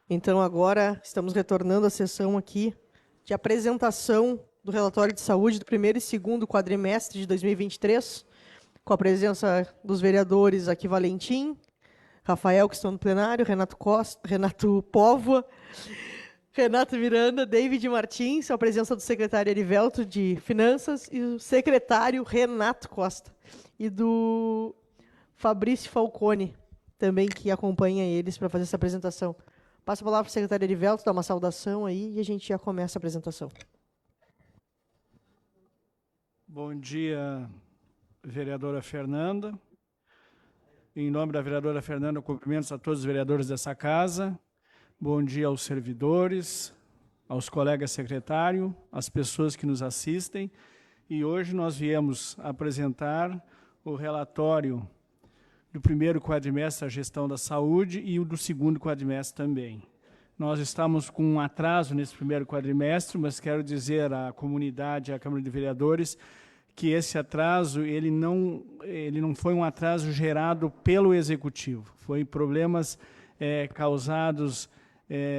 Então, agora, estamos retornando à sessão aqui de apresentação do relatório de saúde do primeiro e segundo quadrimestre de 2023, com a presença dos vereadores aqui Valentim, Rafael, que estão no plenário, Renato Póvoa, Renato Miranda, David Martins, a presença do secretário Erivelto de Finanças e o secretário Renato Costa. E do Fabrício Falcone, também, que acompanha eles para fazer essa apresentação. Passo a palavra para o secretário Erivelto, dar uma saudação aí e a gente já começa a apresentação. Bom dia, vereadora Fernanda. Em nome da vereadora Fernanda, cumprimentos a todos os vereadores dessa casa. Bom dia aos servidores, aos colegas secretários, às pessoas que nos assistem. E hoje nós viemos apresentar o relatório do primeiro quadrimestre da gestão da saúde e o do segundo quadrimestre também. Nós estamos com um atraso nesse primeiro quadrimestre, mas quero dizer à comunidade, à Câmara de Vereadores, que esse atraso ele não foi um atraso gerado pelo Executivo. Foi problemas causados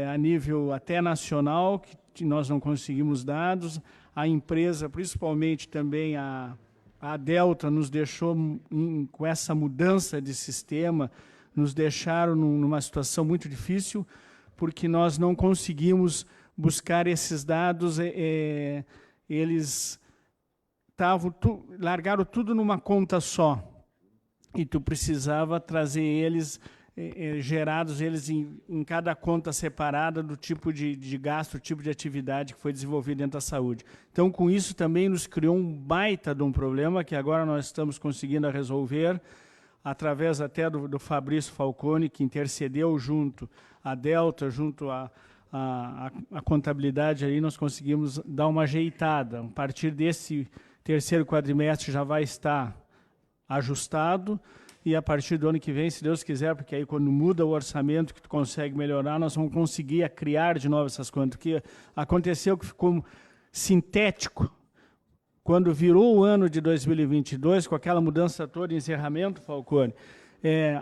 a nível até nacional, que nós não conseguimos dados. A empresa, principalmente também a Delta, nos deixou com essa mudança de sistema, nos deixaram numa situação muito difícil, porque nós não conseguimos buscar esses dados, eles largaram tudo numa conta só, e tu precisava trazer eles, gerados eles em cada conta separada do tipo de gasto, tipo de atividade que foi desenvolvido dentro da saúde. Então, com isso também nos criou um baita de um problema que agora nós estamos conseguindo resolver, através até do Fabrício Falcone, que intercedeu junto à Delta, junto à contabilidade, aí nós conseguimos dar uma ajeitada. A partir desse terceiro quadrimestre já vai estar ajustado, e a partir do ano que vem, se Deus quiser, porque aí quando muda o orçamento que tu consegue melhorar, nós vamos conseguir criar de novo essas contas. O que aconteceu que ficou sintético, quando virou o ano de 2022, com aquela mudança toda, encerramento, Falcone,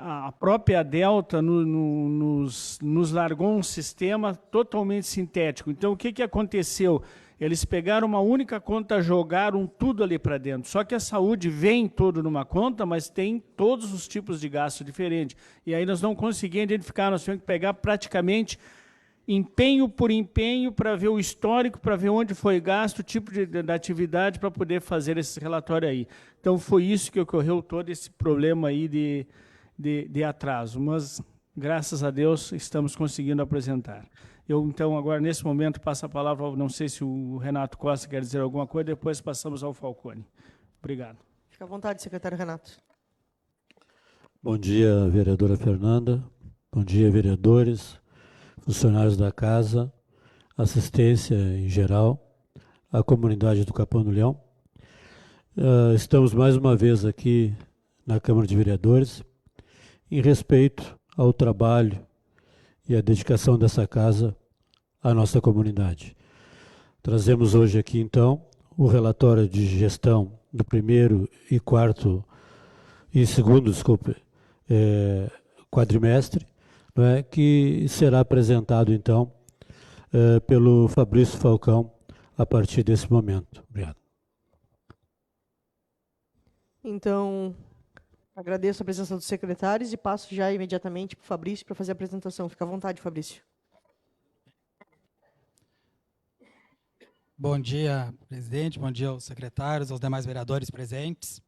a própria Delta nos largou um sistema totalmente sintético. Então, o que aconteceu? Eles pegaram uma única conta, jogaram tudo ali para dentro. Só que a saúde vem todo numa conta, mas tem todos os tipos de gasto diferentes. E aí nós não conseguimos identificar, nós tivemos que pegar praticamente empenho por empenho para ver o histórico, para ver onde foi gasto, o tipo de atividade, para poder fazer esse relatório aí. Então, foi isso que ocorreu, todo esse problema aí de atraso. Mas, graças a Deus, estamos conseguindo apresentar. Eu, então, agora, nesse momento, passo a palavra, não sei se o Renato Costa quer dizer alguma coisa, depois passamos ao Falcone. Obrigado. Fica à vontade, secretário Renato. Bom dia, vereadora Fernanda. Bom dia, vereadores, funcionários da casa, assistência em geral, a comunidade do Capão do Leão. Estamos mais uma vez aqui na Câmara de Vereadores em respeito ao trabalho e à dedicação dessa casa à nossa comunidade. Trazemos hoje aqui, então, o relatório de gestão do primeiro e segundo quadrimestre, que será apresentado, então, pelo Fabrício Falcão a partir desse momento. Obrigado. Então, agradeço a presença dos secretários e passo já imediatamente para o Fabrício para fazer a apresentação. Fica à vontade, Fabrício. Bom dia, presidente. Bom dia aos secretários, aos demais vereadores presentes.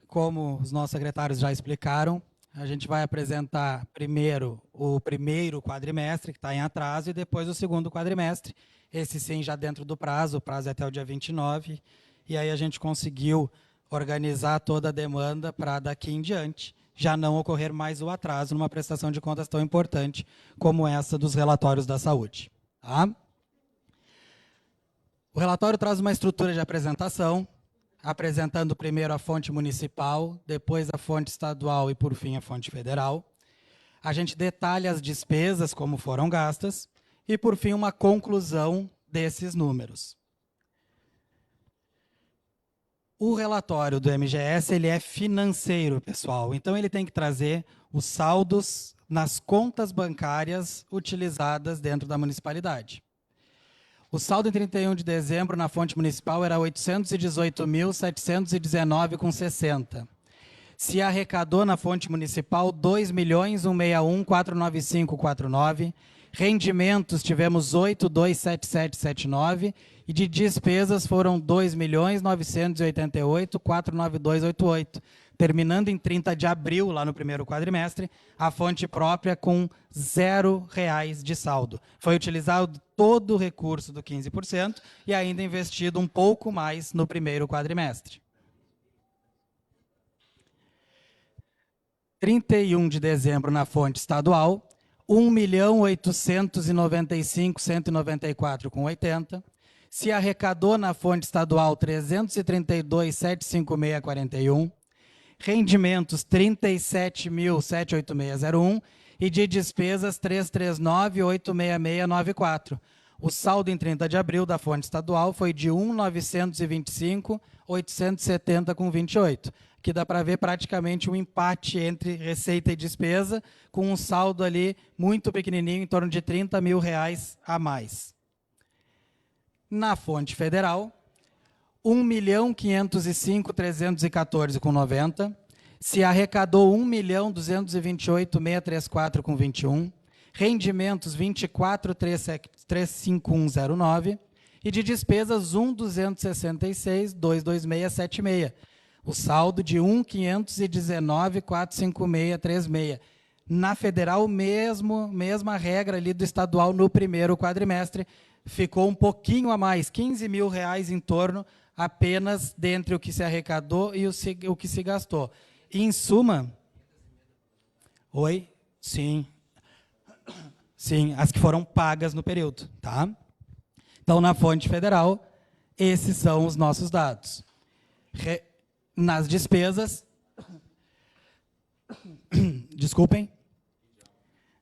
Como os nossos secretários já explicaram, a gente vai apresentar primeiro o primeiro quadrimestre, que está em atraso, e depois o segundo quadrimestre. Esse sim já dentro do prazo, o prazo é até o dia 29, e aí a gente conseguiu organizar toda a demanda para daqui em diante já não ocorrer mais o atraso numa prestação de contas tão importante como essa dos relatórios da saúde. Tá? O relatório traz uma estrutura de apresentação, apresentando primeiro a fonte municipal, depois a fonte estadual e, por fim, a fonte federal. A gente detalha as despesas, como foram gastas, e, por fim, uma conclusão desses números. O relatório do MGS ele é financeiro, pessoal, então ele tem que trazer os saldos nas contas bancárias utilizadas dentro da municipalidade. O saldo em 31 de dezembro na fonte municipal era 818.719,60. Se arrecadou na fonte municipal 2.161.495,49. Rendimentos tivemos 8.27779 e de despesas foram 2.988.492,88. Terminando em 30 de abril, lá no primeiro quadrimestre, a fonte própria com R$0 de saldo. Foi utilizado todo o recurso do 15% e ainda investido um pouco mais no primeiro quadrimestre. 31 de dezembro na fonte estadual, 1.895.194,80. Se arrecadou na fonte estadual 332.756,41. Rendimentos 37.786,01 e de despesas 339.866,94. O saldo em 30 de abril da fonte estadual foi de 1.925.870,28, que dá para ver praticamente um empate entre receita e despesa, com um saldo ali muito pequenininho, em torno de R$30 mil a mais. Na fonte federal, 1.505.314,90. Se arrecadou 1.228.634,21. Rendimentos 24.351,09. E de despesas 1.266.226,76. O saldo de 1.519.456,36. Na federal, mesma regra ali do estadual no primeiro quadrimestre, ficou um pouquinho a mais, R$15 mil em torno, apenas dentre o que se arrecadou e o que se gastou. Em suma... Oi? Sim. Sim, as que foram pagas no período, tá? Então, na fonte federal, esses são os nossos dados. Nas despesas... Desculpem.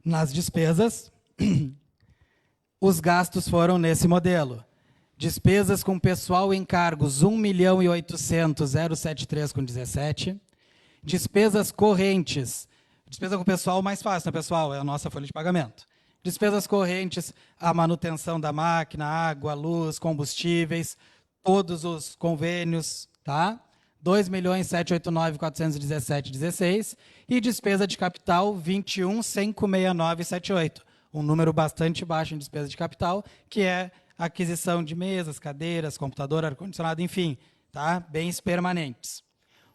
Nas despesas... Os gastos foram nesse modelo. Despesas com pessoal e encargos, 1.800.073,17. Despesas correntes. Despesa com pessoal mais fácil, né, pessoal? É a nossa folha de pagamento. Despesas correntes, a manutenção da máquina, água, luz, combustíveis, todos os convênios, tá? 2.789.417,16. E despesa de capital, 21.569,78. Um número bastante baixo em despesa de capital, que é a aquisição de mesas, cadeiras, computador, ar-condicionado, enfim, tá? Bens permanentes.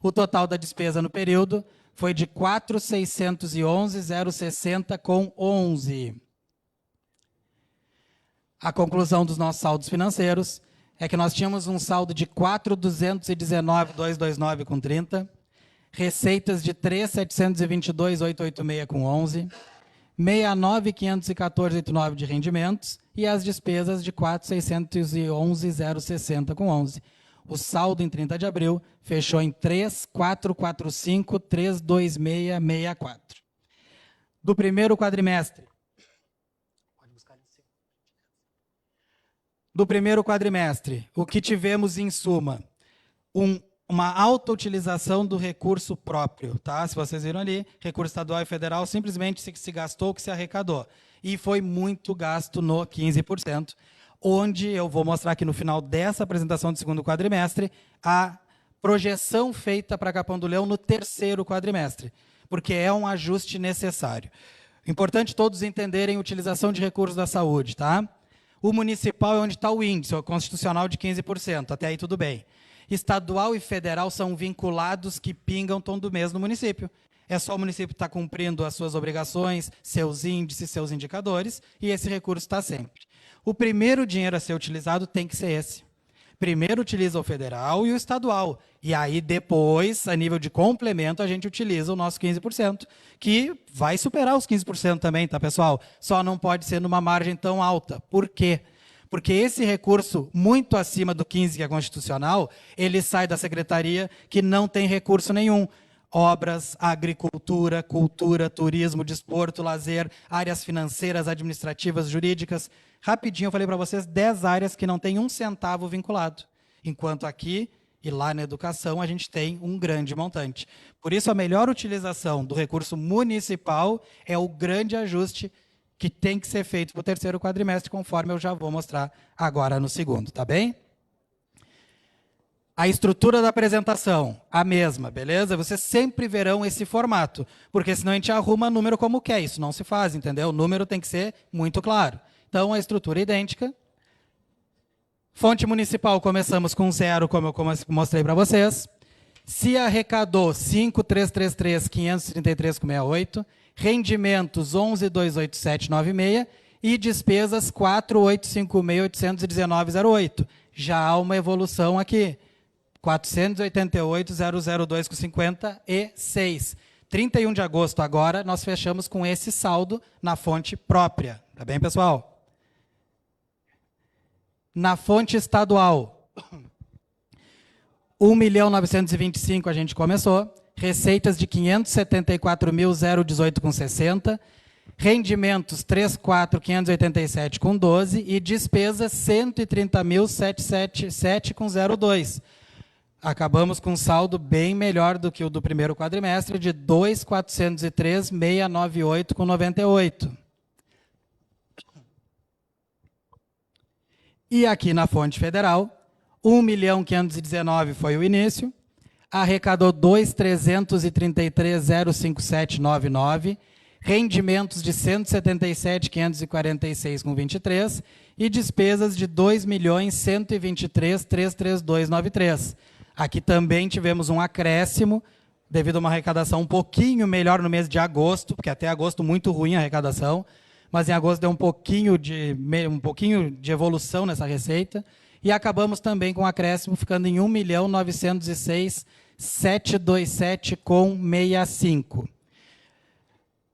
O total da despesa no período foi de 4.611.060,11. A conclusão dos nossos saldos financeiros é que nós tínhamos um saldo de 4.219.229,30, receitas de 3.722.886,11, 69.514,89 de rendimentos e as despesas de 4.611.060,11. O saldo em 30 de abril fechou em 3.445.326,64. Do primeiro quadrimestre. Do primeiro quadrimestre, o que tivemos em suma? Uma alta utilização do recurso próprio, tá? Se vocês viram ali, recurso estadual e federal, simplesmente se gastou o que se arrecadou. E foi muito gasto no 15%, onde eu vou mostrar aqui no final dessa apresentação do segundo quadrimestre a projeção feita para Capão do Leão no terceiro quadrimestre, porque é um ajuste necessário. Importante todos entenderem a utilização de recursos da saúde, tá? O municipal é onde está o índice, o constitucional de 15%, até aí tudo bem. Estadual e federal são vinculados que pingam tom do mês no município. É só o município estar cumprindo as suas obrigações, seus índices, seus indicadores, e esse recurso está sempre. O primeiro dinheiro a ser utilizado tem que ser esse. Primeiro utiliza o federal e o estadual. E aí depois, a nível de complemento, a gente utiliza o nosso 15%, que vai superar os 15% também, tá, pessoal? Só não pode ser numa margem tão alta. Por quê? Porque esse recurso, muito acima do 15%, que é constitucional, ele sai da secretaria que não tem recurso nenhum. Obras, agricultura, cultura, turismo, desporto, lazer, áreas financeiras, administrativas, jurídicas. Rapidinho, eu falei para vocês, 10 áreas que não tem um centavo vinculado. Enquanto aqui, E lá na educação a gente tem um grande montante. Por isso, a melhor utilização do recurso municipal é o grande ajuste que tem que ser feito para o terceiro quadrimestre, conforme eu já vou mostrar agora no segundo, tá bem? A estrutura da apresentação, a mesma, beleza? Vocês sempre verão esse formato, porque senão a gente arruma número como quer, isso não se faz, entendeu? O número tem que ser muito claro. Então, a estrutura é idêntica. Fonte municipal, começamos com 0, como eu mostrei para vocês. Se arrecadou 5.333.533,68, rendimentos 11.287,96 e despesas 4.856.819,08. Já há uma evolução aqui. 488.002,56. 31 de agosto agora, nós fechamos com esse saldo na fonte própria. Tá bem, pessoal? Na fonte estadual, 1.925.000 a gente começou, receitas de 574.018,60, rendimentos 3.4.587,12 e despesas 130.777,02. Acabamos com um saldo bem melhor do que o do primeiro quadrimestre, de 2.403.698,98. E aqui na fonte federal, 1.519.000 foi o início, arrecadou 2.333.057,99, rendimentos de 177.546,23 e despesas de 2.123.332,93. Aqui também tivemos um acréscimo, devido a uma arrecadação um pouquinho melhor no mês de agosto, porque até agosto muito ruim a arrecadação, mas em agosto deu um pouquinho de evolução nessa receita, e acabamos também com um acréscimo, ficando em 1.906.727,65.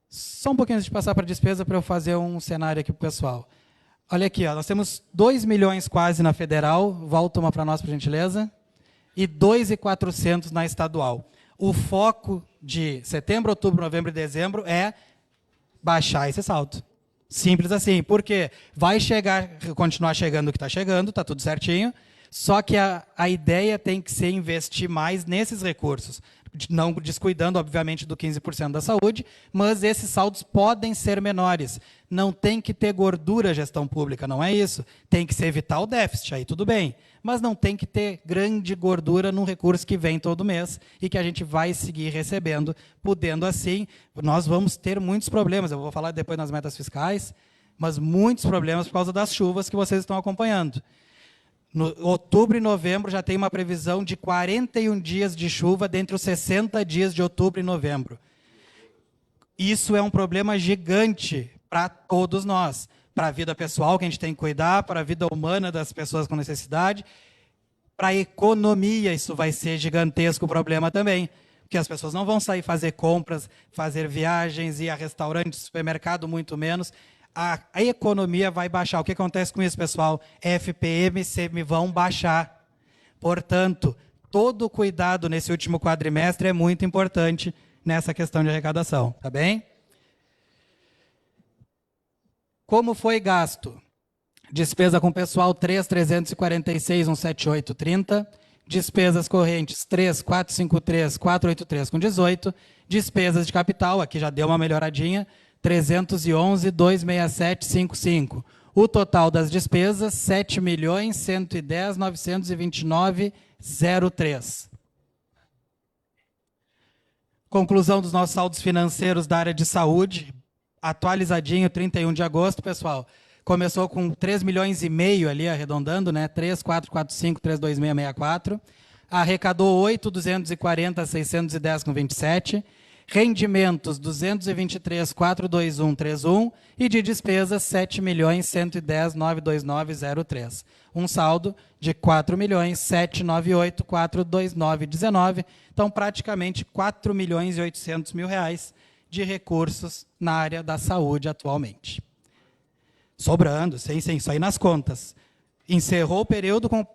Só um pouquinho antes de passar para a despesa, para eu fazer um cenário aqui para o pessoal. Olha aqui, ó, nós temos 2 milhões quase na federal, volta uma para nós, por gentileza, e 2.400 na estadual. O foco de setembro, outubro, novembro e dezembro é baixar esse saldo. Simples assim. Por quê? Vai continuar chegando o que está chegando, está tudo certinho, só que a ideia tem que ser investir mais nesses recursos, não descuidando, obviamente, do 15% da saúde, mas esses saldos podem ser menores. Não tem que ter gordura a gestão pública, não é isso. Tem que se evitar o déficit, aí tudo bem. Mas não tem que ter grande gordura num recurso que vem todo mês e que a gente vai seguir recebendo, podendo assim. Nós vamos ter muitos problemas, eu vou falar depois nas metas fiscais, mas muitos problemas por causa das chuvas que vocês estão acompanhando. No outubro e novembro já tem uma previsão de 41 dias de chuva dentre os 60 dias de outubro e novembro. Isso é um problema gigante para todos nós, para a vida pessoal que a gente tem que cuidar, para a vida humana das pessoas com necessidade, para a economia isso vai ser gigantesco problema também, porque as pessoas não vão sair fazer compras, fazer viagens, ir a restaurantes, supermercado, muito menos. A economia vai baixar. O que acontece com isso, pessoal? FPM e CM vão baixar. Portanto, todo cuidado nesse último quadrimestre é muito importante nessa questão de arrecadação. Tá bem? Como foi gasto? Despesa com pessoal 3.346.178,30. Despesas correntes 3.453.483,18. Despesas de capital, aqui já deu uma melhoradinha, 311.267,55. O total das despesas, 7.110.929,03. Conclusão dos nossos saldos financeiros da área de saúde, atualizadinho, 31 de agosto, pessoal. Começou com 3 milhões e meio ali, arredondando, né? 3.445.326,64. Arrecadou 8.240.610,27. Rendimentos 223.421,31 e de despesas 7.110.929,03. Um saldo de 4.798.429,19. Então, praticamente 4.800.000 reais de recursos na área da saúde atualmente. Sobrando, sem isso aí nas contas. Encerrou o período com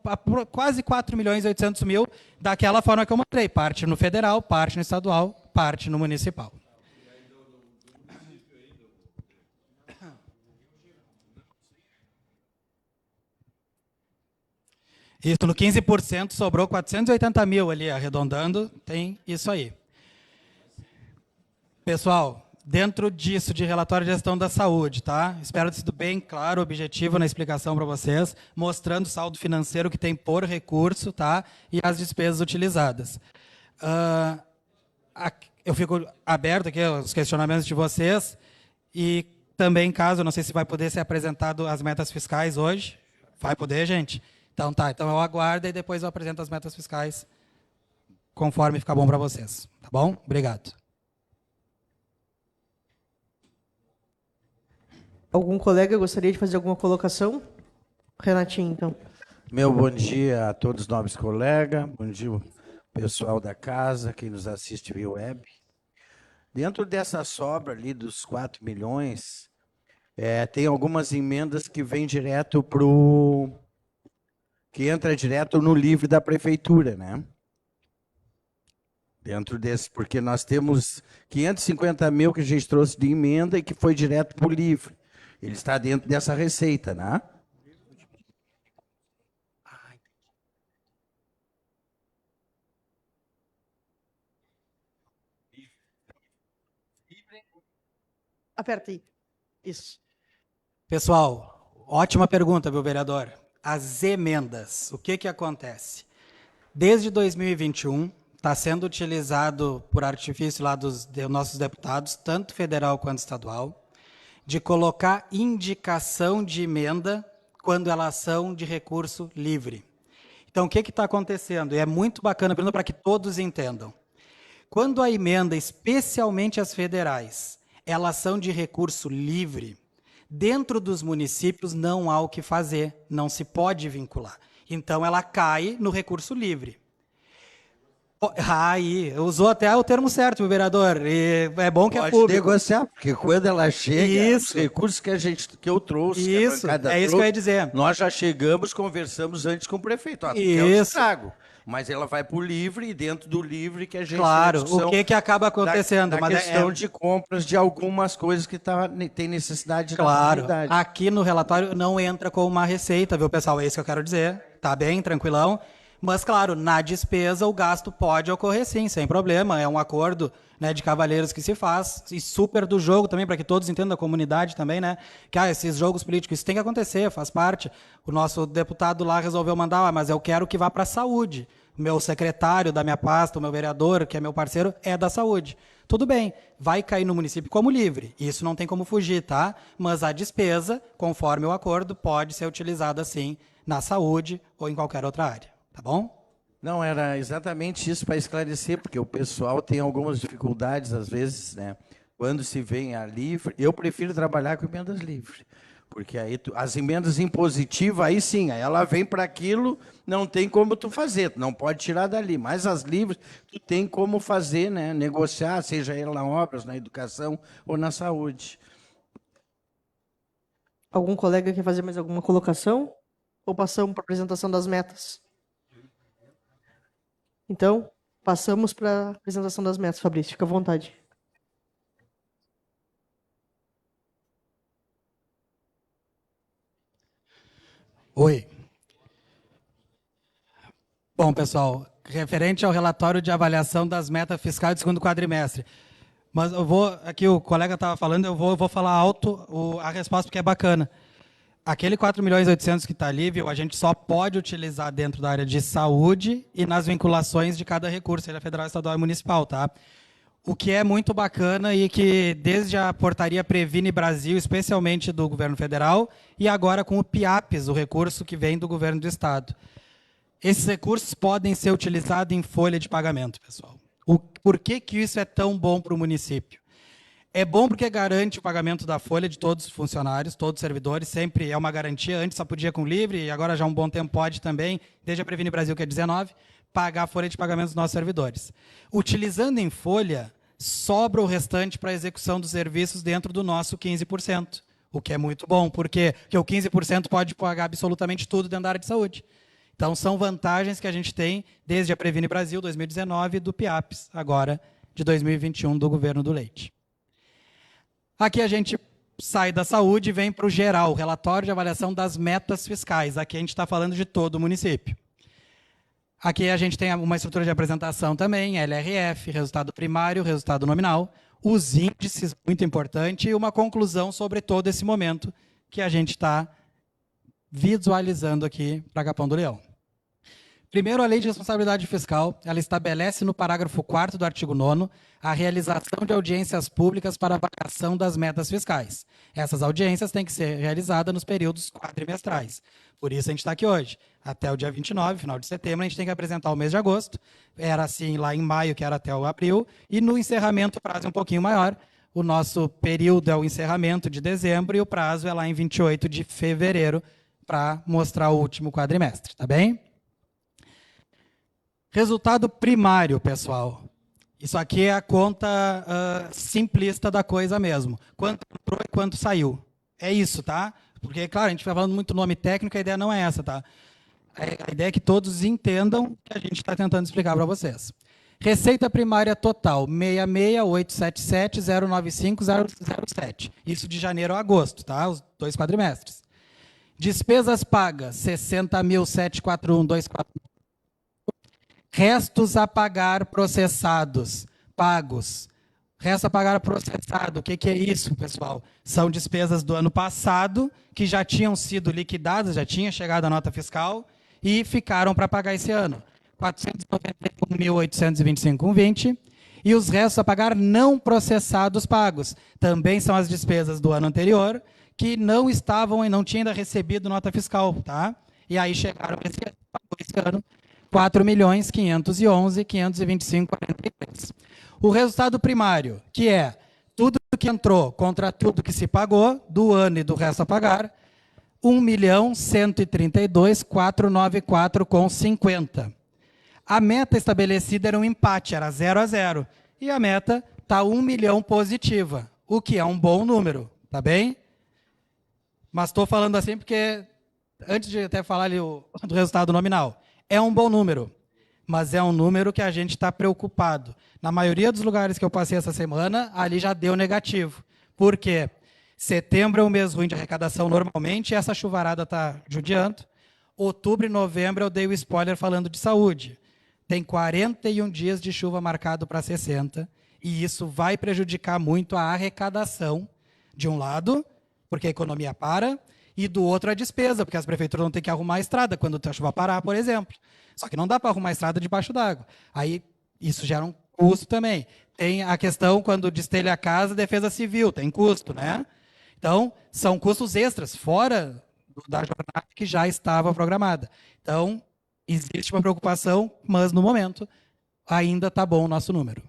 quase 4.800.000, daquela forma que eu mostrei, parte no federal, parte no estadual, parte no municipal. Isso, no 15% sobrou 480 mil ali, arredondando, tem isso aí. Pessoal, dentro disso, de relatório de gestão da saúde, tá? Espero ter sido bem claro, objetivo na explicação para vocês, mostrando o saldo financeiro que tem por recurso, tá? E as despesas utilizadas. Eu fico aberto aqui aos questionamentos de vocês e também, caso, eu não sei se vai poder ser apresentado as metas fiscais hoje. Vai poder, gente? Então tá, então eu aguardo e depois eu apresento as metas fiscais conforme ficar bom para vocês. Tá bom? Obrigado. Algum colega gostaria de fazer alguma colocação? Renatinho, então. Meu bom dia a todos os nobres colegas, bom dia pessoal da casa, quem nos assiste via web. Dentro dessa sobra ali dos 4 milhões, tem algumas emendas que vêm direto que entra direto no livre da prefeitura, né? Dentro desse, porque nós temos 550 mil que a gente trouxe de emenda e que foi direto para o livre. Ele está dentro dessa receita, né? Aperta aí. Isso. Pessoal, ótima pergunta, viu, vereador? As emendas, o que acontece? Desde 2021, está sendo utilizado por artifício lá dos nossos deputados, tanto federal quanto estadual, de colocar indicação de emenda quando elas são de recurso livre. Então, o que está acontecendo? E é muito bacana, para que todos entendam. Quando a emenda, especialmente as federais, elas são de recurso livre, dentro dos municípios não há o que fazer, não se pode vincular. Então, ela cai no recurso livre. Aí, usou até o termo certo, meu vereador. E é bom que pode é público. negociar, porque quando ela chega, os recursos que eu trouxe, isso, que a bancada isso que eu ia dizer. Nós já chegamos, conversamos antes com o prefeito. Isso. É um estrago. Mas ela vai para o livre e dentro do livre que a gente... Claro, o que acaba acontecendo? Da questão de compras de algumas coisas que tem necessidade de comunidade. Aqui no relatório não entra como uma receita, viu, pessoal? É isso que eu quero dizer. Tá bem, tranquilão. Mas, claro, na despesa o gasto pode ocorrer sim, sem problema. É um acordo, né, de cavalheiros que se faz. E super do jogo também, para que todos entendam, a comunidade também, né? Que esses jogos políticos, isso tem que acontecer, faz parte. O nosso deputado lá resolveu mandar, mas eu quero que vá para a saúde. O meu secretário da minha pasta, o meu vereador, que é meu parceiro, é da saúde. Tudo bem, vai cair no município como livre. Isso não tem como fugir, tá? Mas a despesa, conforme o acordo, pode ser utilizada sim na saúde ou em qualquer outra área. Tá bom? Não, era exatamente isso para esclarecer, porque o pessoal tem algumas dificuldades, às vezes, né? Quando se vem a livre, eu prefiro trabalhar com emendas livres, porque aí as emendas impositivas, aí sim, aí ela vem para aquilo, não tem como tu fazer, tu não pode tirar dali, mas as livres, tu tem como fazer, né? Negociar, seja ela na obras, na educação ou na saúde. Algum colega quer fazer mais alguma colocação? Ou passamos para a apresentação das metas? Então, passamos para a apresentação das metas, Fabrício. Fica à vontade. Oi. Bom, pessoal, referente ao relatório de avaliação das metas fiscais do segundo quadrimestre. Mas eu vou, aqui o colega estava falando, eu vou falar alto a resposta porque é bacana. Aquele 4.800.000 que está ali, viu, a gente só pode utilizar dentro da área de saúde e nas vinculações de cada recurso, seja federal, estadual e municipal, tá? O que é muito bacana e que desde a portaria Previne Brasil, especialmente do governo federal, e agora com o PIAPs, o recurso que vem do governo do estado. Esses recursos podem ser utilizados em folha de pagamento, pessoal. Por que isso é tão bom para o município? É bom porque garante o pagamento da folha de todos os funcionários, todos os servidores, sempre é uma garantia. Antes só podia com livre, e agora já há um bom tempo pode também, desde a Previne Brasil, que é 19, pagar a folha de pagamento dos nossos servidores. Utilizando em folha, sobra o restante para a execução dos serviços dentro do nosso 15%, o que é muito bom, porque o 15% pode pagar absolutamente tudo dentro da área de saúde. Então, são vantagens que a gente tem desde a Previne Brasil, 2019, e do PIAPs, agora, de 2021, do governo do Leite. Aqui a gente sai da saúde e vem para o geral, o relatório de avaliação das metas fiscais. Aqui a gente está falando de todo o município. Aqui a gente tem uma estrutura de apresentação também, LRF, resultado primário, resultado nominal, os índices, muito importante, e uma conclusão sobre todo esse momento que a gente está visualizando aqui para Capão do Leão. Primeiro, a Lei de Responsabilidade Fiscal, ela estabelece no parágrafo 4º do artigo 9º a realização de audiências públicas para avaliação das metas fiscais. Essas audiências têm que ser realizadas nos períodos quadrimestrais. Por isso a gente está aqui hoje. Até o dia 29, final de setembro, a gente tem que apresentar o mês de agosto. Era assim lá em maio, que era até o abril. E no encerramento, o prazo é um pouquinho maior. O nosso período é o encerramento de dezembro e o prazo é lá em 28 de fevereiro para mostrar o último quadrimestre, tá bem? Resultado primário, pessoal. Isso aqui é a conta simplista da coisa mesmo. Quanto entrou e quanto saiu. É isso, tá? Porque, claro, a gente vai falando muito nome técnico, a ideia não é essa, tá? A ideia é que todos entendam que a gente está tentando explicar para vocês. Receita primária total, 66.877.095.007. Isso de janeiro a agosto, tá? Os 2 quadrimestres. Despesas pagas, 60.741.249. Restos a pagar processados, pagos. Resto a pagar processado, o que é isso, pessoal? São despesas do ano passado, que já tinham sido liquidadas, já tinha chegado a nota fiscal, e ficaram para pagar esse ano. 491.825,20. E os restos a pagar não processados pagos. Também são as despesas do ano anterior, que não estavam e não tinham ainda recebido nota fiscal, tá? E aí chegaram esse ano, 4.511.525,43. O resultado primário, que é tudo que entrou contra tudo que se pagou, do ano e do resto a pagar, 1.132.494,50. A meta estabelecida era um empate, era 0-0. E a meta está 1 milhão positiva, o que é um bom número, tá bem? Mas estou falando assim porque, antes de até falar ali do resultado nominal, é um bom número, mas é um número que a gente está preocupado. Na maioria dos lugares que eu passei essa semana, ali já deu negativo. Por quê? Setembro é um mês ruim de arrecadação normalmente, e essa chuvarada está judiando. Outubro e novembro eu dei o spoiler falando de saúde. Tem 41 dias de chuva marcado para 60, e isso vai prejudicar muito a arrecadação, de um lado, porque a economia para, e do outro a despesa, porque as prefeituras vão ter que arrumar a estrada quando a chuva parar, por exemplo. Só que não dá para arrumar a estrada debaixo d'água. Aí isso gera um custo também. Tem a questão quando destelha a casa, defesa civil, tem custo, né? Então, são custos extras, fora da jornada que já estava programada. Então, existe uma preocupação, mas no momento ainda está bom o nosso número.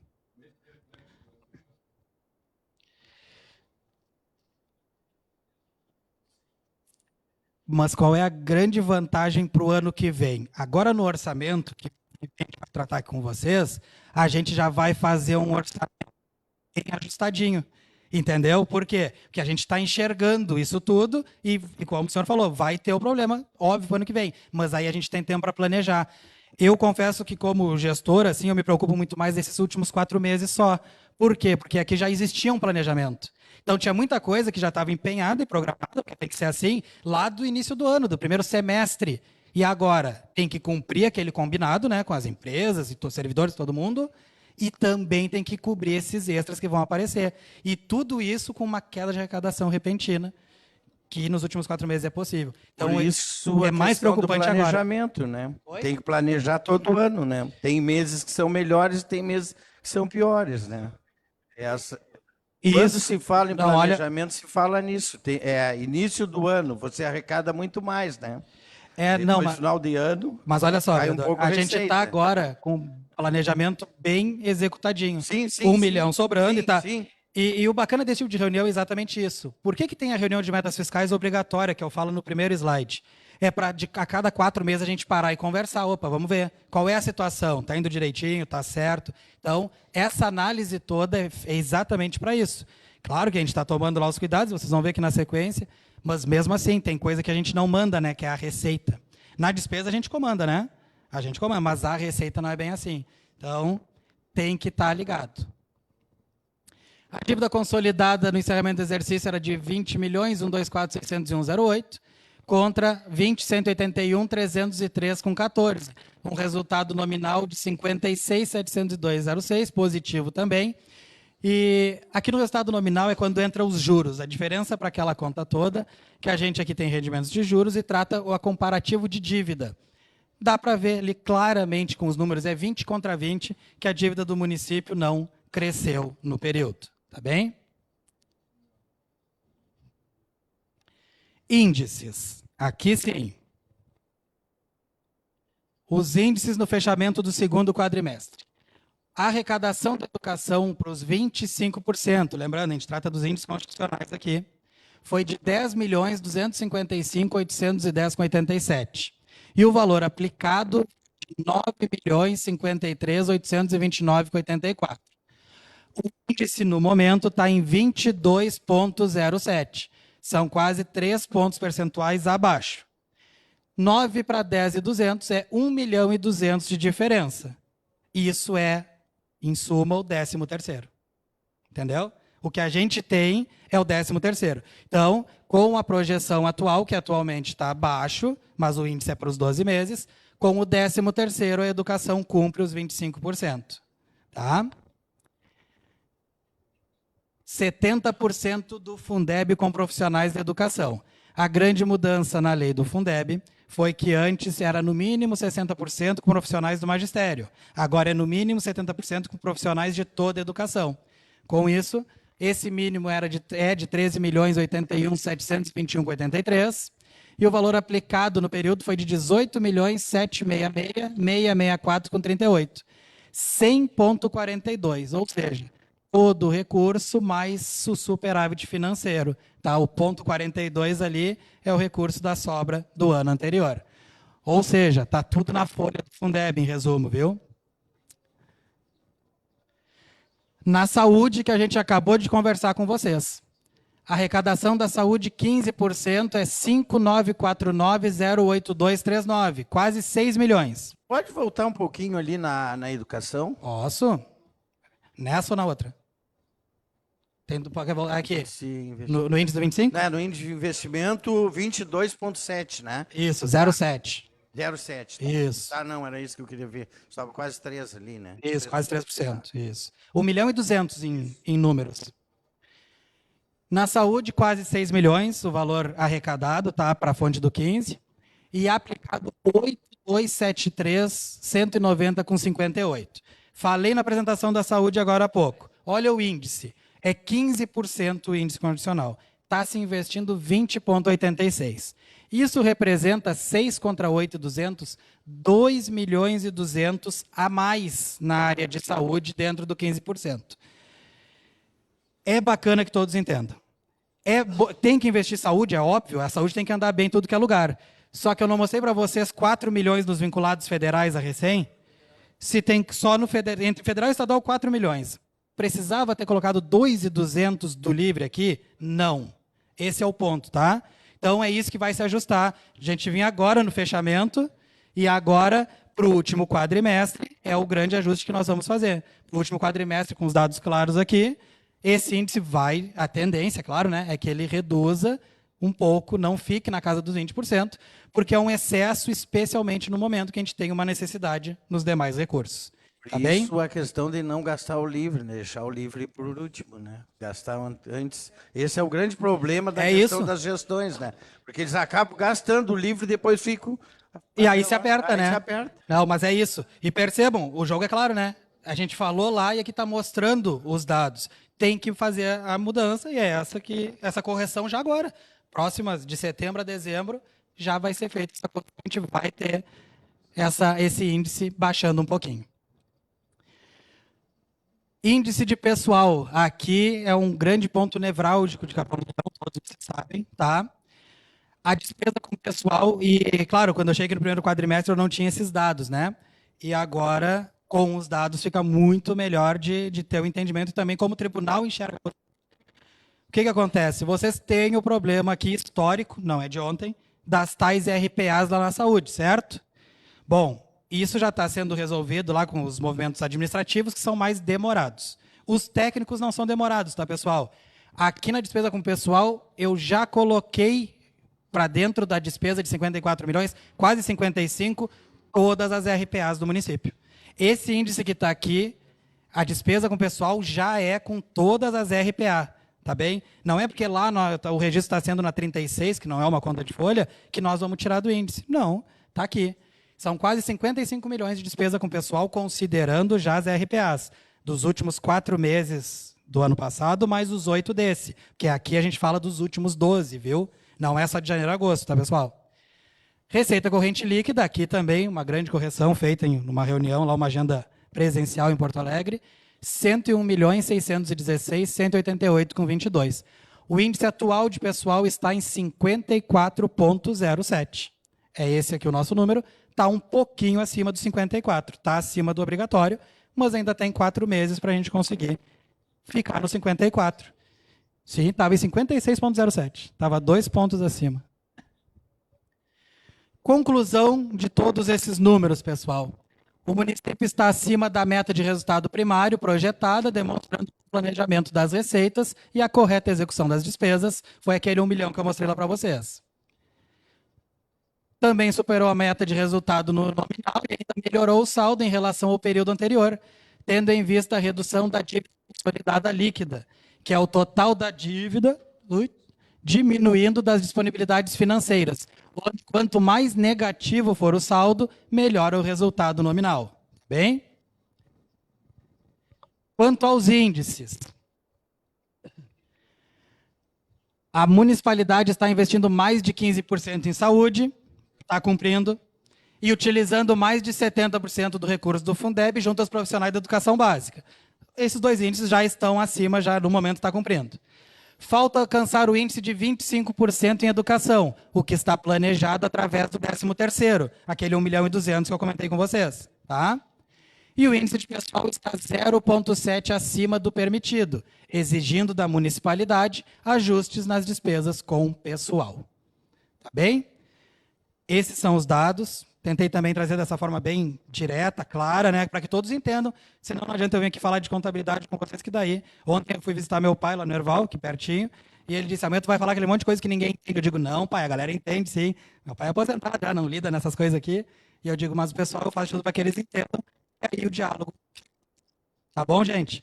Mas qual é a grande vantagem para o ano que vem? Agora no orçamento, que a gente vai tratar aqui com vocês, a gente já vai fazer um orçamento bem ajustadinho. Entendeu? Por quê? Porque a gente está enxergando isso tudo e, como o senhor falou, vai ter o problema, óbvio, para o ano que vem. Mas aí a gente tem tempo para planejar. Eu confesso que, como gestor, assim, eu me preocupo muito mais desses últimos 4 meses só. Por quê? Porque aqui já existia um planejamento. Então, tinha muita coisa que já estava empenhada e programada, porque tem que ser assim, lá do início do ano, do primeiro semestre. E agora, tem que cumprir aquele combinado, né, com as empresas e servidores, todo mundo, e também tem que cobrir esses extras que vão aparecer. E tudo isso com uma queda de arrecadação repentina, que nos últimos 4 meses é possível. Então, por isso é mais preocupante agora. Planejamento, né? Oi? Tem que planejar todo ano, né? Tem meses que são melhores e tem meses que são piores, né? Quando se fala em planejamento, se fala nisso. É início do ano, você arrecada muito mais, né? No final de ano. Mas olha só, a gente está agora com planejamento bem executadinho. Sim, 1 milhão sobrando e tá. E o bacana desse tipo de reunião é exatamente isso. Por que tem a reunião de metas fiscais obrigatória, que eu falo no primeiro slide? É para a cada 4 meses a gente parar e conversar. Opa, vamos ver qual é a situação. Está indo direitinho? Está certo? Então, essa análise toda é exatamente para isso. Claro que a gente está tomando lá os cuidados, vocês vão ver aqui na sequência, mas mesmo assim, tem coisa que a gente não manda, né? Que é a receita. Na despesa a gente comanda, né? A gente comanda, mas a receita não é bem assim. Então, tem que estar ligado. A dívida consolidada no encerramento do exercício era de 20.124.601,08. contra 20.181.303,14. Um resultado nominal de 56.702,06, positivo também. E aqui no resultado nominal é quando entra os juros, a diferença para aquela conta toda, que a gente aqui tem rendimentos de juros e trata o comparativo de dívida. Dá para ver ali claramente com os números, é 20 contra 20, que a dívida do município não cresceu no período. Tá bem? Índices. Aqui sim. Os índices no fechamento do segundo quadrimestre. A arrecadação da educação para os 25%, lembrando, a gente trata dos índices constitucionais aqui, foi de 10.255.810,87. E o valor aplicado, de 9.053.829,84. O índice, no momento, está em 22,07. São quase 3 pontos percentuais abaixo. 9 para 10.200 é 1.200.000 de diferença. Isso é, em suma, o 13º. Entendeu? O que a gente tem é o 13º. Então, com a projeção atual, que atualmente está abaixo, mas o índice é para os 12 meses, com o 13º, a educação cumpre os 25%. Tá? 70% do Fundeb com profissionais da educação. A grande mudança na lei do Fundeb foi que antes era no mínimo 60% com profissionais do magistério. Agora é no mínimo 70% com profissionais de toda a educação. Com isso, esse mínimo é de 13.081.721,83 e o valor aplicado no período foi de 18.766.664,38. 100,42, ou seja, todo o recurso mais o superávit financeiro. Tá? O ponto 42 ali é o recurso da sobra do ano anterior. Ou seja, está tudo na folha do Fundeb, em resumo, viu? Na saúde, que a gente acabou de conversar com vocês. A arrecadação da saúde, 15%, é 5.949.082,39, quase 6 milhões. Pode voltar um pouquinho ali na educação? Posso? Nessa ou na outra? Aqui, no índice do 25? No índice de investimento, 22,7, né? Isso, 0,7. 0,7. Tá? Isso. Ah, não, era isso que eu queria ver. Estava quase 3 ali, né? Isso, quase 3%. Isso. 1.200.000 em números. Na saúde, quase 6 milhões, o valor arrecadado, tá, para a fonte do 15. E aplicado 8.273.190,58. Falei na apresentação da saúde agora há pouco. Olha o índice. É 15% o índice condicional. Está se investindo 20,86. Isso representa 6 contra 8.200, 2.200.000 a mais na área de saúde dentro do 15%. É bacana que todos entendam. Tem que investir em saúde, é óbvio, a saúde tem que andar bem em tudo que é lugar. Só que eu não mostrei para vocês 4 milhões nos vinculados federais a recém? Se tem só entre federal e estadual 4 milhões. Precisava ter colocado 2.200 do livre aqui? Não. Esse é o ponto, tá? Então, é isso que vai se ajustar. A gente vinha agora no fechamento e agora, para o último quadrimestre, é o grande ajuste que nós vamos fazer. No último quadrimestre, com os dados claros aqui, esse índice vai, a tendência, claro, né, é que ele reduza um pouco, não fique na casa dos 20%, porque é um excesso, especialmente no momento que a gente tem uma necessidade nos demais recursos. Tá bem? Isso é a questão de não gastar o livre, né? Deixar o livre por último, né? Gastar antes. Esse é o grande problema da questão das gestões, né? Porque eles acabam gastando o livre e depois ficam... E aí se aperta, né? Se aperta. Não, mas é isso. E percebam, o jogo é claro, né? A gente falou lá e aqui está mostrando os dados. Tem que fazer a mudança e é essa correção já agora. Próximas, de setembro a dezembro, já vai ser feita essa correção. A gente vai ter esse índice baixando um pouquinho. Índice de pessoal. Aqui é um grande ponto nevrálgico de Capão do Leão, todos vocês sabem, tá? A despesa com pessoal, e claro, quando eu cheguei no primeiro quadrimestre eu não tinha esses dados, né? E agora, com os dados, fica muito melhor de ter o entendimento também como o tribunal enxerga. O que acontece? Vocês têm o problema aqui histórico, não é de ontem, das tais RPAs lá na saúde, certo? Bom, isso já está sendo resolvido lá com os movimentos administrativos, que são mais demorados. Os técnicos não são demorados, tá, pessoal? Aqui na despesa com pessoal, eu já coloquei para dentro da despesa de 54 milhões, quase 55, todas as RPAs do município. Esse índice que está aqui, a despesa com o pessoal já é com todas as RPA, tá bem? Não é porque lá o registro está sendo na 36, que não é uma conta de folha, que nós vamos tirar do índice. Não, está aqui. São quase 55 milhões de despesa com o pessoal, considerando já as RPAs, dos últimos 4 meses do ano passado, mais os 8 desse, porque aqui a gente fala dos últimos 12, viu? Não é só de janeiro a agosto, tá, pessoal? Receita corrente líquida, aqui também uma grande correção feita em uma reunião, lá uma agenda presencial em Porto Alegre, 101.616.188,22. O índice atual de pessoal está em 54,07. É esse aqui o nosso número, está um pouquinho acima dos 54, está acima do obrigatório, mas ainda tem 4 meses para a gente conseguir ficar no 54. Sim, estava em 56,07, estava 2 pontos acima. Conclusão de todos esses números, pessoal. O município está acima da meta de resultado primário projetada, demonstrando o planejamento das receitas e a correta execução das despesas. Foi aquele 1 milhão que eu mostrei lá para vocês. Também superou a meta de resultado no nominal e ainda melhorou o saldo em relação ao período anterior, tendo em vista a redução da dívida consolidada líquida, que é o total da dívida diminuindo das disponibilidades financeiras. Quanto mais negativo for o saldo, melhor o resultado nominal. Bem? Quanto aos índices, a municipalidade está investindo mais de 15% em saúde, está cumprindo, e utilizando mais de 70% do recurso do Fundeb junto aos profissionais da educação básica. Esses 2 índices já estão acima, já no momento está cumprindo. Falta alcançar o índice de 25% em educação, o que está planejado através do 13º, aquele 1.200.000 que eu comentei com vocês. Tá? E o índice de pessoal está 0,7 acima do permitido, exigindo da municipalidade ajustes nas despesas com pessoal. Tá bem? Esses são os dados. Tentei também trazer dessa forma bem direta, clara, né, para que todos entendam. Senão não adianta eu vir aqui falar de contabilidade com vocês, que daí. Ontem eu fui visitar meu pai lá no Erval, aqui pertinho, e ele disse: amanhã tu vai falar aquele monte de coisa que ninguém entende. Eu digo: não, pai, a galera entende, sim. Meu pai é aposentado, já não lida nessas coisas aqui. E eu digo: mas o pessoal, eu faço tudo para que eles entendam. E aí o diálogo. Tá bom, gente?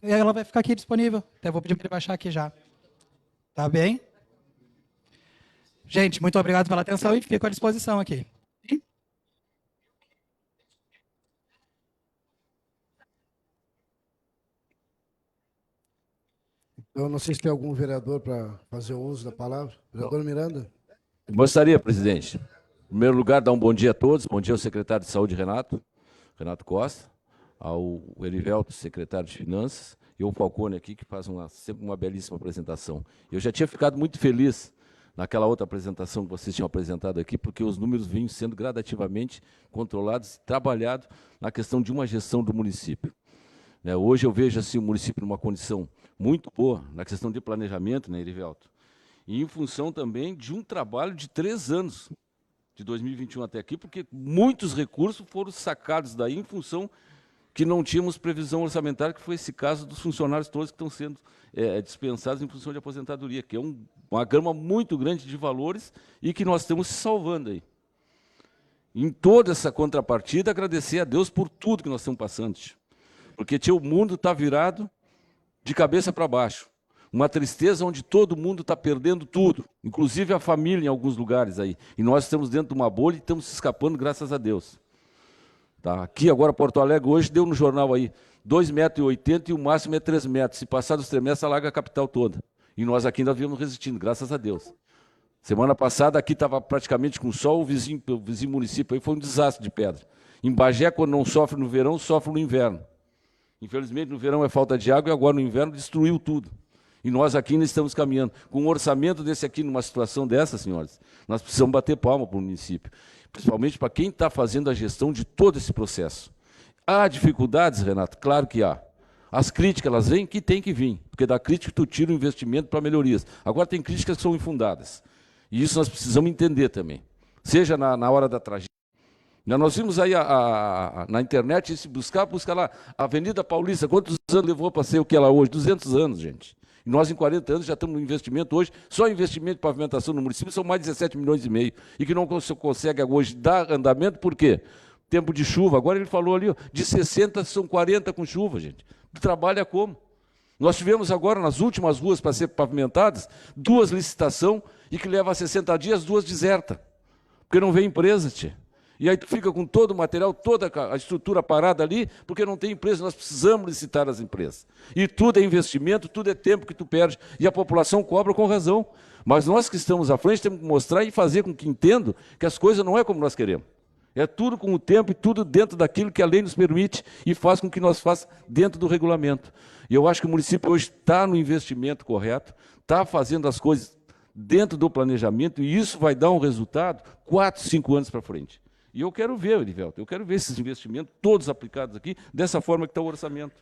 E ela vai ficar aqui disponível. Até vou pedir para ele baixar aqui já. Tá bem? Gente, muito obrigado pela atenção e fico à disposição aqui. Eu não sei se tem algum vereador para fazer o uso da palavra. Vereador Miranda. Gostaria, presidente. Em primeiro lugar, dar um bom dia a todos. Bom dia ao secretário de Saúde, Renato Costa, ao Erivelto, secretário de Finanças, e ao Falcone aqui, que faz sempre uma belíssima apresentação. Eu já tinha ficado muito feliz naquela outra apresentação que vocês tinham apresentado aqui, porque os números vinham sendo gradativamente controlados e trabalhados na questão de uma gestão do município. Hoje eu vejo assim, o município numa condição muito boa na questão de planejamento, né, Erivelto? E em função também de um trabalho de 3 anos, de 2021 até aqui, porque muitos recursos foram sacados daí em função que não tínhamos previsão orçamentária, que foi esse caso dos funcionários todos que estão sendo dispensados em função de aposentadoria, que é uma gama muito grande de valores e que nós estamos se salvando aí. Em toda essa contrapartida, agradecer a Deus por tudo que nós estamos passando, porque o mundo está virado de cabeça para baixo. Uma tristeza onde todo mundo está perdendo tudo, inclusive a família em alguns lugares aí. E nós estamos dentro de uma bolha e estamos se escapando, graças a Deus. Tá? Aqui agora, Porto Alegre, hoje deu no jornal aí 2,80 metros e o máximo é 3 metros. Se passar dos 3 metros, alaga a capital toda. E nós aqui ainda viemos resistindo, graças a Deus. Semana passada aqui estava praticamente com sol, o vizinho município aí foi um desastre de pedra. Em Bagé, quando não sofre no verão, sofre no inverno. Infelizmente, no verão é falta de água e agora no inverno destruiu tudo. E nós aqui ainda estamos caminhando. Com um orçamento desse aqui, numa situação dessa, senhores, nós precisamos bater palma para o município. Principalmente para quem está fazendo a gestão de todo esse processo. Há dificuldades, Renato? Claro que há. As críticas, elas vêm que tem que vir, porque da crítica tu tira o investimento para melhorias. Agora tem críticas que são infundadas. E isso nós precisamos entender também. Seja na hora da tragédia. Nós vimos aí na internet, se buscar lá, a Avenida Paulista, quantos anos levou para ser o que ela é hoje? 200 anos, gente. E nós, em 40 anos, já estamos no investimento hoje, só investimento de pavimentação no município são mais de 17 milhões e meio, e que não consegue hoje dar andamento, por quê? Tempo de chuva, agora ele falou ali, ó, de 60 são 40 com chuva, gente. O trabalho é como? Nós tivemos agora, nas últimas ruas para ser pavimentadas, 2 licitações, e que leva 60 dias, 2 desertas, porque não vem empresa, tia. E aí tu fica com todo o material, toda a estrutura parada ali, porque não tem empresa, nós precisamos licitar as empresas. E tudo é investimento, tudo é tempo que tu perde, e a população cobra com razão. Mas nós que estamos à frente temos que mostrar e fazer com que entendam que as coisas não é como nós queremos. É tudo com o tempo e tudo dentro daquilo que a lei nos permite e faz com que nós façamos dentro do regulamento. E eu acho que o município hoje está no investimento correto, está fazendo as coisas dentro do planejamento, e isso vai dar um resultado 4, 5 anos para frente. E eu quero ver, Erivelto, eu quero ver esses investimentos todos aplicados aqui, dessa forma que está o orçamento.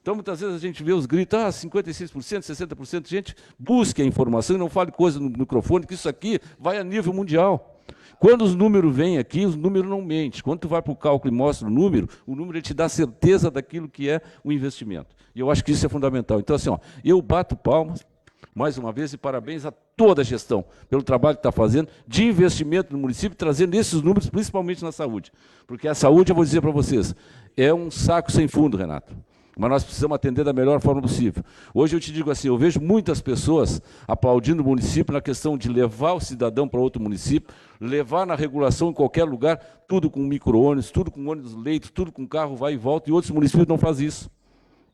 Então, muitas vezes a gente vê os gritos, 56%, 60%, gente, busque a informação e não fale coisa no microfone, que isso aqui vai a nível mundial. Quando os números vêm aqui, os números não mentem. Quando tu vai para o cálculo e mostra o número ele te dá certeza daquilo que é o investimento. E eu acho que isso é fundamental. Então, assim, ó, eu bato palmas, mais uma vez, e parabéns a toda a gestão pelo trabalho que está fazendo de investimento no município, trazendo esses números, principalmente na saúde. Porque a saúde, eu vou dizer para vocês, é um saco sem fundo, Renato. Mas nós precisamos atender da melhor forma possível. Hoje eu te digo assim, eu vejo muitas pessoas aplaudindo o município na questão de levar o cidadão para outro município, levar na regulação em qualquer lugar, tudo com micro-ônibus, tudo com ônibus-leito, tudo com carro vai e volta, e outros municípios não fazem isso.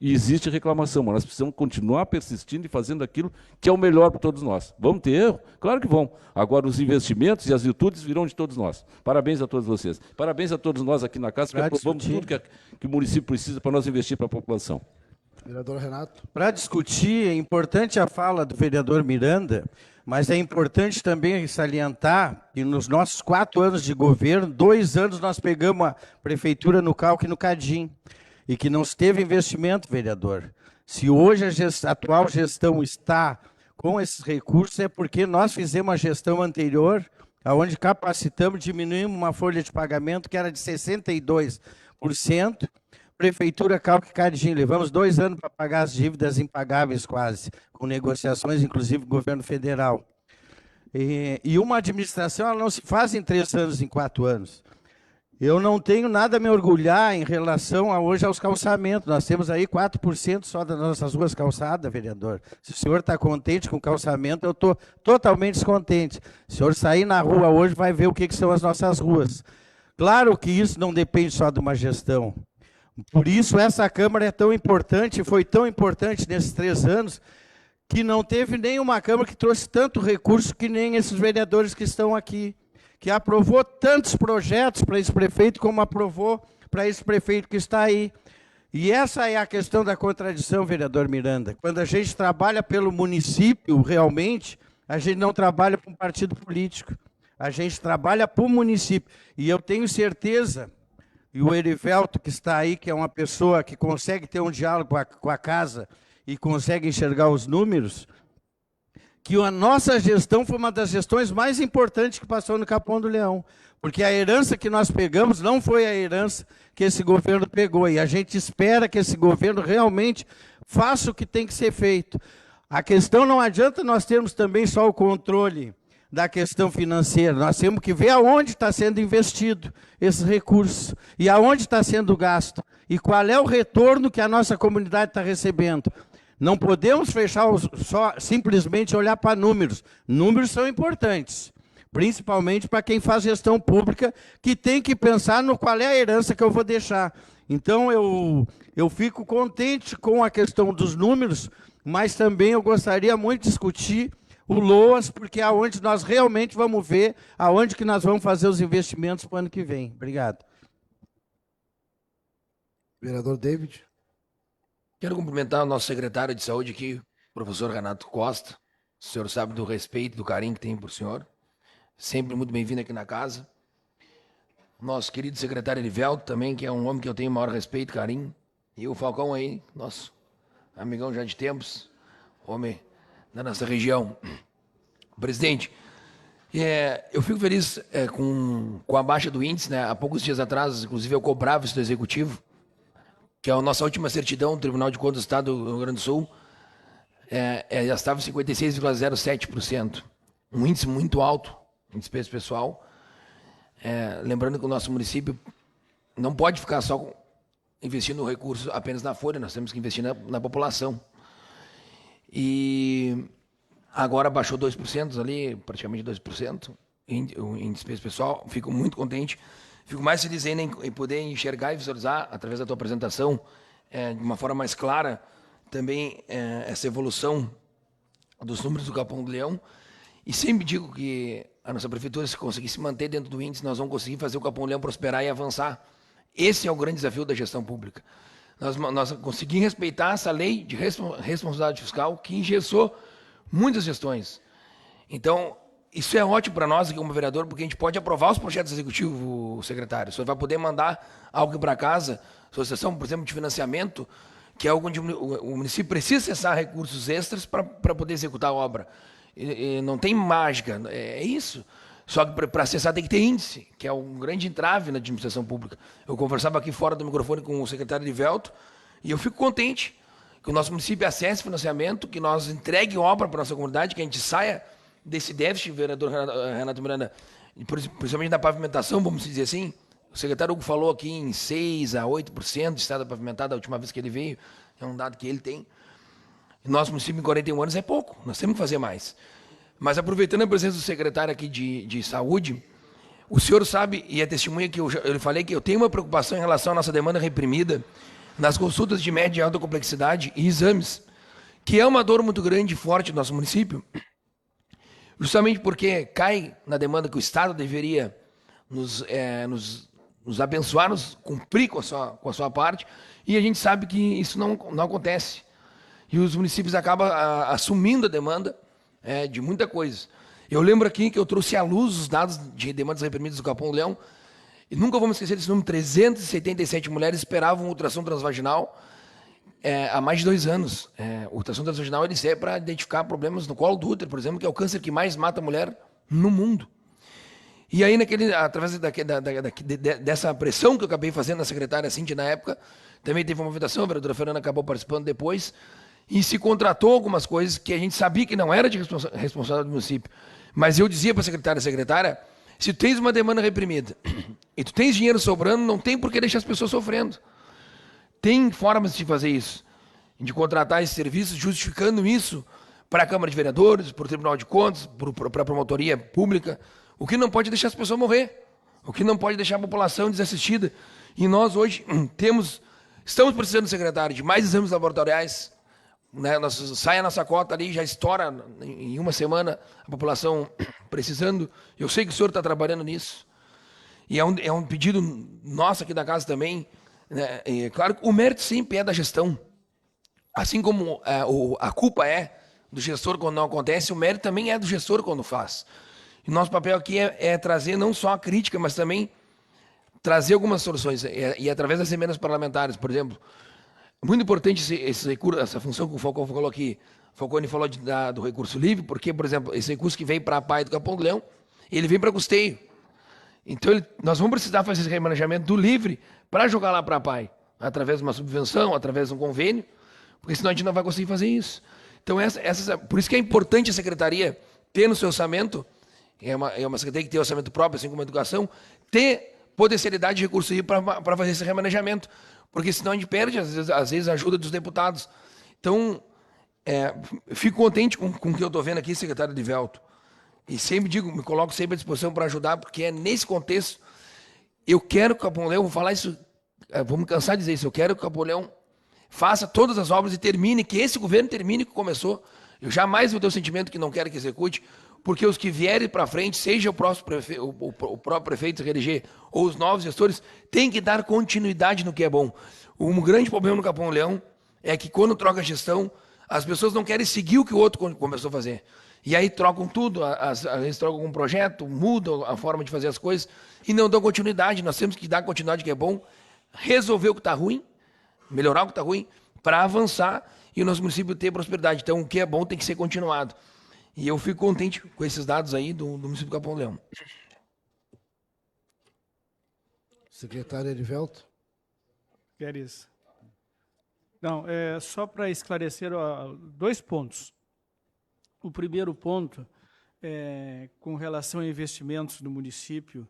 E existe reclamação, mas nós precisamos continuar persistindo e fazendo aquilo que é o melhor para todos nós. Vamos ter erro? Claro que vão. Agora, os investimentos e as virtudes virão de todos nós. Parabéns a todos vocês. Parabéns a todos nós aqui na casa, que aprovamos tudo que o município precisa para nós investir para a população. Vereador Renato. Para discutir, é importante a fala do vereador Miranda, mas é importante também salientar que nos nossos 4 anos de governo, 2 anos nós pegamos a prefeitura no Calque e no Cadim, e que não se teve investimento, vereador. Se hoje a atual gestão está com esses recursos, é porque nós fizemos a gestão anterior, onde capacitamos, diminuímos uma folha de pagamento que era de 62%, Prefeitura Calque e Cadim, levamos 2 anos para pagar as dívidas impagáveis quase, com negociações, inclusive, com o governo federal. E uma administração ela não se faz em 3 anos, em 4 anos. Eu não tenho nada a me orgulhar em relação hoje aos calçamentos. Nós temos aí 4% só das nossas ruas calçadas, vereador. Se o senhor está contente com o calçamento, eu estou totalmente descontente. Se o senhor sair na rua hoje, vai ver o que são as nossas ruas. Claro que isso não depende só de uma gestão. Por isso, essa Câmara é tão importante, foi tão importante nesses 3 anos, que não teve nenhuma Câmara que trouxe tanto recurso que nem esses vereadores que estão aqui, que aprovou tantos projetos para esse prefeito, como aprovou para esse prefeito que está aí. E essa é a questão da contradição, vereador Miranda. Quando a gente trabalha pelo município, realmente, a gente não trabalha para um partido político. A gente trabalha para o município. E eu tenho certeza, e o Erivelto que está aí, que é uma pessoa que consegue ter um diálogo com a casa e consegue enxergar os números, que a nossa gestão foi uma das gestões mais importantes que passou no Capão do Leão. Porque a herança que nós pegamos não foi a herança que esse governo pegou. E a gente espera que esse governo realmente faça o que tem que ser feito. A questão não adianta nós termos também só o controle da questão financeira. Nós temos que ver aonde está sendo investido esses recursos e aonde está sendo gasto. E qual é o retorno que a nossa comunidade está recebendo. Não podemos fechar simplesmente olhar para números. Números são importantes, principalmente para quem faz gestão pública, que tem que pensar no qual é a herança que eu vou deixar. Então, eu fico contente com a questão dos números, mas também eu gostaria muito de discutir o LOAS, porque é onde nós realmente vamos ver aonde que nós vamos fazer os investimentos para o ano que vem. Obrigado. Vereador David. Quero cumprimentar o nosso secretário de saúde aqui, professor Renato Costa. O senhor sabe do respeito e do carinho que tem por senhor. Sempre muito bem-vindo aqui na casa. Nosso querido secretário Erivelto também, que é um homem que eu tenho maior respeito e carinho. E o Falcão aí, nosso amigão já de tempos, homem da nossa região. Presidente, eu fico feliz com a baixa do índice, né? Há poucos dias atrás, inclusive, eu cobrava isso do Executivo, que é a nossa última certidão, Tribunal de Contas do Estado do Rio Grande do Sul, já estava em 56,07%. Um índice muito alto em despesa pessoal. Lembrando que o nosso município não pode ficar só investindo o recurso apenas na folha, nós temos que investir na população. E agora baixou 2% ali, praticamente 2% em despesa pessoal. Fico muito contente. Fico mais feliz ainda em poder enxergar e visualizar, através da tua apresentação, de uma forma mais clara, também essa evolução dos números do Capão do Leão. E sempre digo que a nossa prefeitura, se conseguir se manter dentro do índice, nós vamos conseguir fazer o Capão do Leão prosperar e avançar. Esse é o grande desafio da gestão pública. Nós conseguimos respeitar essa lei de responsabilidade fiscal que engessou muitas gestões. Então, isso é ótimo para nós aqui como vereador, porque a gente pode aprovar os projetos executivos, secretário. O senhor vai poder mandar algo para casa, associação, por exemplo, de financiamento, que é algo onde o município precisa acessar recursos extras para poder executar a obra. E não tem mágica, é isso. Só que para acessar tem que ter índice, que é um grande entrave na administração pública. Eu conversava aqui fora do microfone com o secretário Erivelto, e eu fico contente que o nosso município acesse financiamento, que nós entregue obra para a nossa comunidade, que a gente saia desse déficit, vereador Renato Miranda, principalmente na pavimentação, vamos dizer assim. O secretário Hugo falou aqui em 6% a 8% de estrada pavimentada a última vez que ele veio, é um dado que ele tem. E nosso município em 41 anos é pouco, nós temos que fazer mais. Mas aproveitando a presença do secretário aqui de saúde, o senhor sabe, e é testemunha que eu falei que eu tenho uma preocupação em relação à nossa demanda reprimida nas consultas de média e alta complexidade e exames, que é uma dor muito grande e forte do nosso município, justamente porque cai na demanda que o Estado deveria nos abençoar, nos cumprir com a sua parte, e a gente sabe que isso não acontece. E os municípios acabam assumindo a demanda de muita coisa. Eu lembro aqui que eu trouxe à luz os dados de demandas reprimidas do Capão do Leão, e nunca vamos esquecer desse número: 377 mulheres esperavam ultrassom transvaginal há mais de 2 anos. O ultrassom transvaginal ele serve para identificar problemas no colo do útero, por exemplo, que é o câncer que mais mata a mulher no mundo. E aí, através dessa pressão que eu acabei fazendo na secretária Cíntia na época, também teve uma movimentação, a vereadora Fernanda acabou participando depois, e se contratou algumas coisas que a gente sabia que não era de responsabilidade do município. Mas eu dizia para a secretária, se tu tens uma demanda reprimida e tu tens dinheiro sobrando, não tem por que deixar as pessoas sofrendo. Tem formas de fazer isso, de contratar esses serviços, justificando isso para a Câmara de Vereadores, para o Tribunal de Contas, para a Promotoria Pública, o que não pode deixar as pessoas morrer, o que não pode deixar a população desassistida. E nós hoje estamos precisando, secretário, de mais exames laboratoriais, né? Sai a nossa cota ali, já estoura em uma semana a população precisando. Eu sei que o senhor está trabalhando nisso. E é um pedido nosso aqui da casa também. Né? E, claro, o mérito sempre é da gestão. Assim como a culpa é do gestor quando não acontece, o mérito também é do gestor quando faz. E nosso papel aqui é trazer não só a crítica, mas também trazer algumas soluções. E através das emendas parlamentares, por exemplo, muito importante esse recurso, essa função que o Falcão falou aqui. O Falcone falou do recurso livre, porque, por exemplo, esse recurso que vem para a PAI do Capão do Leão, ele vem para custeio. Então, nós vamos precisar fazer esse remanejamento do livre para jogar lá para a PAI, através de uma subvenção, através de um convênio, porque senão a gente não vai conseguir fazer isso. Então, por isso que é importante a secretaria ter no seu orçamento, é uma secretaria que tem orçamento próprio, assim como a educação, ter potencialidade de recurso livre para fazer esse remanejamento. Porque senão a gente perde, às vezes, a ajuda dos deputados. Então, fico contente com o que eu estou vendo aqui, secretário Erivelto. E sempre digo, me coloco sempre à disposição para ajudar, porque é nesse contexto. Eu quero que o Capão Leão, vou falar isso, vou me cansar de dizer isso, eu quero que o Capão Leão faça todas as obras e termine, que esse governo termine o que começou. Eu jamais vou ter o sentimento que não quero que execute, porque os que vierem para frente, seja o próprio prefeito reeleger ou os novos gestores, têm que dar continuidade no que é bom. Um grande problema no Capão Leão é que quando troca a gestão, as pessoas não querem seguir o que o outro começou a fazer. E aí trocam tudo, às vezes trocam um projeto, mudam a forma de fazer as coisas e não dão continuidade. Nós temos que dar continuidade que é bom, resolver o que está ruim, melhorar o que está ruim, para avançar e o nosso município ter prosperidade. Então, o que é bom tem que ser continuado. E eu fico contente com esses dados aí do município do Capão Leão. Secretário Erivelto. Quer isso? Não, só para esclarecer dois pontos. O primeiro ponto é com relação a investimentos no município,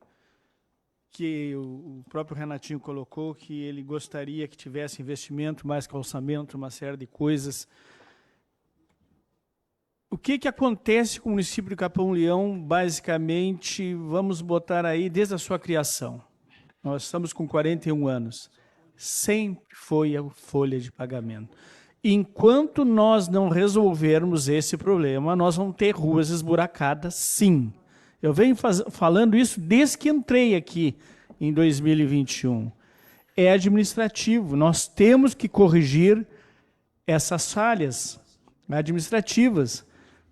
que o próprio Renatinho colocou, que ele gostaria que tivesse investimento, mais calçamento, uma série de coisas. O que acontece com o município de Capão Leão, basicamente, vamos botar aí, desde a sua criação. Nós estamos com 41 anos. Sempre foi a folha de pagamento. Enquanto nós não resolvermos esse problema, nós vamos ter ruas esburacadas, sim. Eu venho falando isso desde que entrei aqui em 2021. É administrativo. Nós temos que corrigir essas falhas administrativas.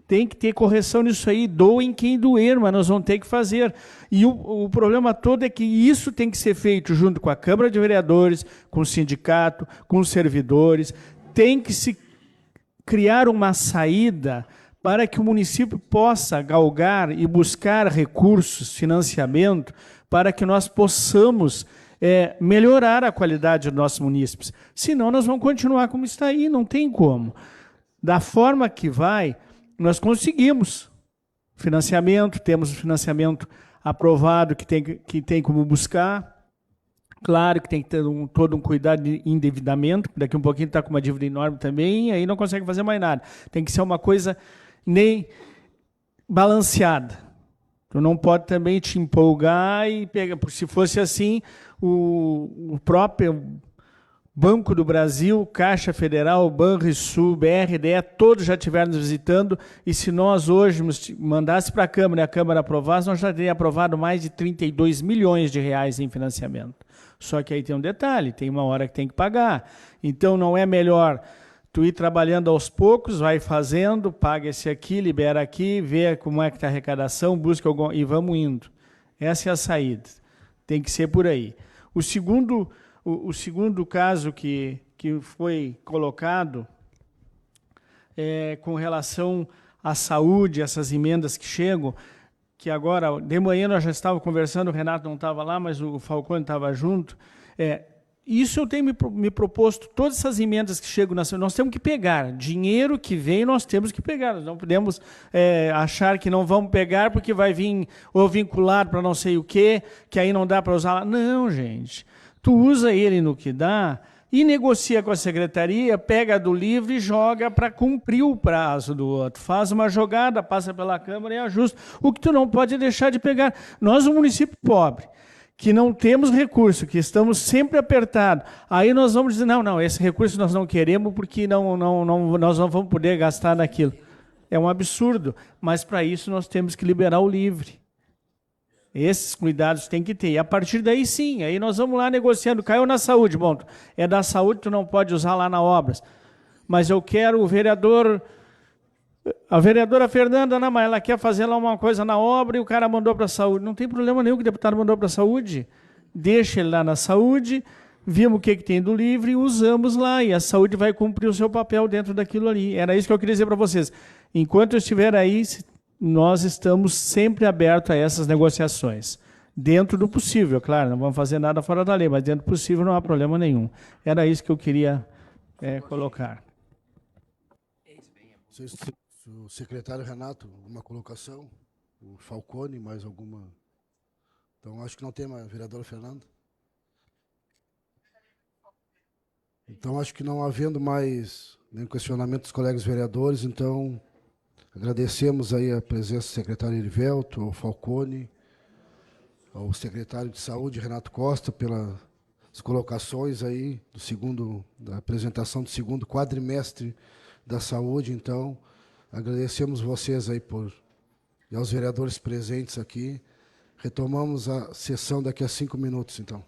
Tem que ter correção nisso aí, doem quem doer, mas nós vamos ter que fazer. E o problema todo é que isso tem que ser feito junto com a Câmara de Vereadores, com o sindicato, com os servidores. Tem que se criar uma saída para que o município possa galgar e buscar recursos, financiamento, para que nós possamos melhorar a qualidade dos nossos munícipes. Senão nós vamos continuar como está aí, não tem como. Da forma que vai, nós conseguimos financiamento, temos o financiamento aprovado que tem como buscar. Claro que tem que ter todo um cuidado de endividamento, daqui um pouquinho está com uma dívida enorme também, e aí não consegue fazer mais nada. Tem que ser uma coisa nem balanceada. Tu não pode também te empolgar e pegar, porque se fosse assim, o próprio Banco do Brasil, Caixa Federal, Banrisul, BRDE, todos já estiveram nos visitando, e se nós hoje mandasse para a Câmara e a Câmara aprovasse, nós já teríamos aprovado mais de 32 milhões de reais em financiamento. Só que aí tem um detalhe, tem uma hora que tem que pagar. Então não é melhor tu ir trabalhando aos poucos, vai fazendo, paga esse aqui, libera aqui, vê como é que está a arrecadação, busca algum, e vamos indo. Essa é a saída. Tem que ser por aí. O segundo caso que foi colocado é com relação à saúde, essas emendas que chegam, que agora, de manhã nós já estávamos conversando, o Renato não estava lá, mas o Falcone estava junto. Isso eu tenho me proposto, todas essas emendas que chegam, nós temos que pegar. Dinheiro que vem, nós temos que pegar. Nós não podemos achar que não vamos pegar porque vai vir ou vinculado para não sei o quê, que aí não dá para usar lá. Não, gente. Tu usa ele no que dá e negocia com a secretaria, pega do livre e joga para cumprir o prazo do outro. Faz uma jogada, passa pela Câmara e ajusta. O que tu não pode deixar de pegar. Nós, um município pobre, que não temos recurso, que estamos sempre apertados, aí nós vamos dizer, não, esse recurso nós não queremos porque nós não vamos poder gastar naquilo. É um absurdo, mas para isso nós temos que liberar o livre. Esses cuidados tem que ter. E a partir daí, sim, aí nós vamos lá negociando. Caiu na saúde, bom, é da saúde, tu não pode usar lá na obras. Mas eu quero o vereador... A vereadora Fernanda, não, mas ela quer fazer lá uma coisa na obra e o cara mandou para a saúde. Não tem problema nenhum que o deputado mandou para a saúde. Deixa ele lá na saúde, vimos o que tem do livre e usamos lá. E a saúde vai cumprir o seu papel dentro daquilo ali. Era isso que eu queria dizer para vocês. Enquanto eu estiver aí, nós estamos sempre abertos a essas negociações. Dentro do possível, claro, não vamos fazer nada fora da lei, mas dentro do possível não há problema nenhum. Era isso que eu queria colocar. O secretário Renato, uma colocação, o Falcone, mais alguma? Então, acho que não tem mais, vereadora Fernanda. Então, acho que não havendo mais nenhum questionamento dos colegas vereadores, então, agradecemos aí a presença do secretário Erivelto, ao Falcone, ao secretário de Saúde, Renato Costa, pelas colocações aí da apresentação do segundo quadrimestre da saúde. Então, agradecemos vocês aí e aos vereadores presentes aqui. Retomamos a sessão daqui a 5 minutos, então.